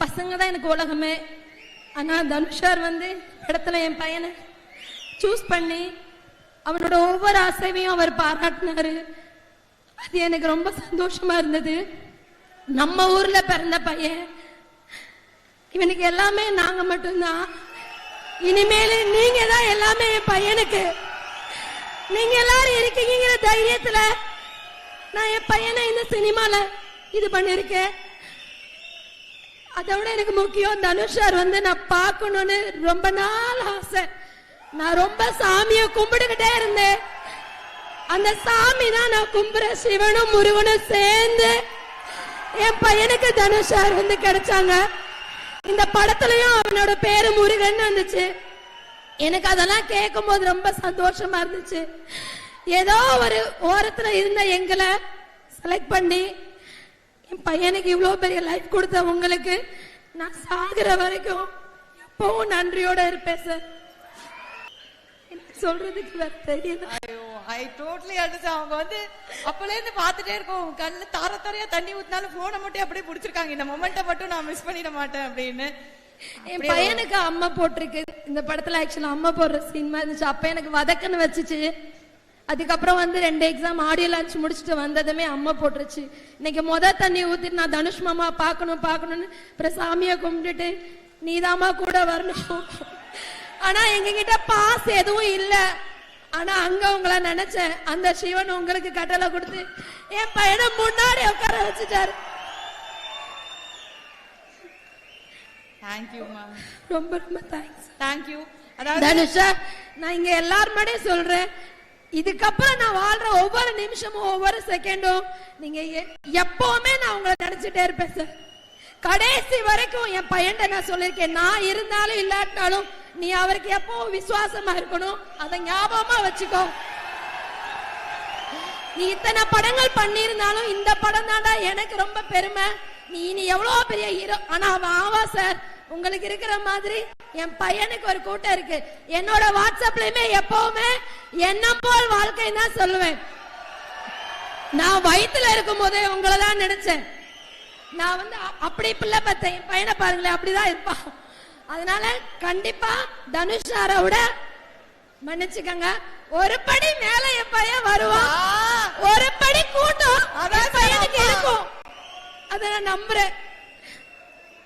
பசங்க தான் எனக்கு உலகமே. ஆனா தனுஷார் வந்து இடத்துல என் பையனை சூஸ் பண்ணி அவனோட ஒவ்வொரு அசைவையும் அவர் பாராட்டினாரு. அது எனக்கு ரொம்ப சந்தோஷமா இருந்தது. நம்ம ஊர்ல பிறந்த பையன், இவனுக்கு எல்லாமே நாங்க மட்டும்தான். இனிமேல நீங்க தான் எல்லாமே என் பையனுக்கு. நீங்க எல்லாரும் இருக்கீங்கிற தைரியத்துல நான் என் பையனை இந்த சினிமால இது பண்ணிருக்கேன். அதோட எனக்கு முக்கியம் தனுஷார் வந்து நான் பார்க்கணும்னு ரொம்ப நாள் ஆசை. நான் ரொம்ப சாமியை கும்பிட்டுக்கிட்டே இருந்தேன். அந்த சாமி தான் நான் கும்புற சிவனும் முருகனும் சேர்ந்து என் பையனுக்கு தனுஷார் வந்து கிடைச்சாங்க. இந்த படத்துலயும் அவனோட பேரு முருகன் வந்துச்சு. எனக்கு அதெல்லாம் கேட்கும் போது ரொம்ப சந்தோஷமா இருந்துச்சு. ஏதோ ஒரு ஓரத்துல இருந்த எங்களை செலக்ட் பண்ணி என் பையனுக்கு இவ்வளவு பெரிய லைஃப் கொடுத்த உங்களுக்கு நான் சாகுற வரைக்கும் எப்பவும் நன்றியோட இருப்பேன் சார். சொல்றதுக்கு வேற தெரியல. I totally understand. அவங்க வந்து அப்பல இருந்து பாத்துட்டே இருக்கோம், கண்ணுல தார தாரையா தண்ணி ஊத்தினாலும் போனை மட்டும் அப்படியே புடிச்சிருக்காங்க. இந்த மொமெண்ட்டை மட்டும் நான் மிஸ் பண்ணிட மாட்டேன் அப்படின்னு. என் பையனுக்கு அம்மா போட்டிருக்கு இந்த படத்துல. ஆக்சுவலா அம்மா போடுற சீன் மாதிரி இருந்துச்சு. அப்ப எனக்கு வதக்கன்னு வச்சுச்சு. அதுக்கப்புறம் வந்து 2 எக்ஸாம் ஆடியோ லான்ச் முடிச்சுட்டு வந்ததுமே அம்மா போட்டுருச்சு. இன்னைக்கு தண்ணி ஊத்திட்டு நான் தனுஷ் மாமா பாக்கணும்னு அப்புறம் சாமியை கும்பிட்டுட்டு நீதாமா கூட வரணும். ஆனா எங்க கிட்ட பாஸ் எதுவும் இல்ல. ஆனா அங்க உங்களை நினைச்சேன். அந்த சிவன் உங்களுக்கு கட்டளை கொடுத்து என் பையனை முன்னாடி உட்கார வச்சுட்டாரு. Thank you ma'am. ரொம்ப ரொம்ப தேங்க்ஸ். தேங்க்யூ. தனுஷா, நான் இங்க எல்லாரும் முன்னாடியே சொல்றேன், இதுக்கப்புறம் நான் வாழ்ற ஒவ்வொரு நிமிஷமும் ஒவ்வொரு செகண்டும் நீங்க எப்பவுமே நான் உங்களை நினைச்சிட்டே இருப்பேன் சார். கடைசி வரைக்கும் என் பையன் நான் சொல்லிருக்கேன், நான் இருந்தாலும் இல்லாட்டாலும் நீ அவருக்கு எப்பவும் விசுவாசமா இருக்கணும். அதை ஞாபகமா வச்சுக்கோ. நீ இத்தனை படங்கள் பண்ணிருந்தாலும் இந்த படம் தாண்டா எனக்கு ரொம்ப பெருமை. நீ எவ்வளவு பெரிய ஹீரோ. ஆனா அவன் ஆவா சார், உங்களுக்கு இருக்கிற மாதிரி என் பையனுக்கு ஒரு கூட்டம் இருக்கு. என்னோட வாட்ஸ்அப்லயுமே எப்பவுமே எண்ணம் போல் வாழ்க்கை தான் சொல்லுவேன். நான் வயிற்றுல இருக்கும் போதே உங்களை தான் நினைச்சேன். நான் வந்து அப்படி பிள்ளை பார்த்தேன். என் பையனை பாருங்களேன், அப்படிதான் இருப்பான். அதனால கண்டிப்பா தனுஷாரை விட மன்னிச்சுக்கங்க, ஒரு படி மேல என் பையன் வருவான். ஒரு படி கூட்டம் பையனுக்கு இருக்கும். அதை நான் நம்புறேன்.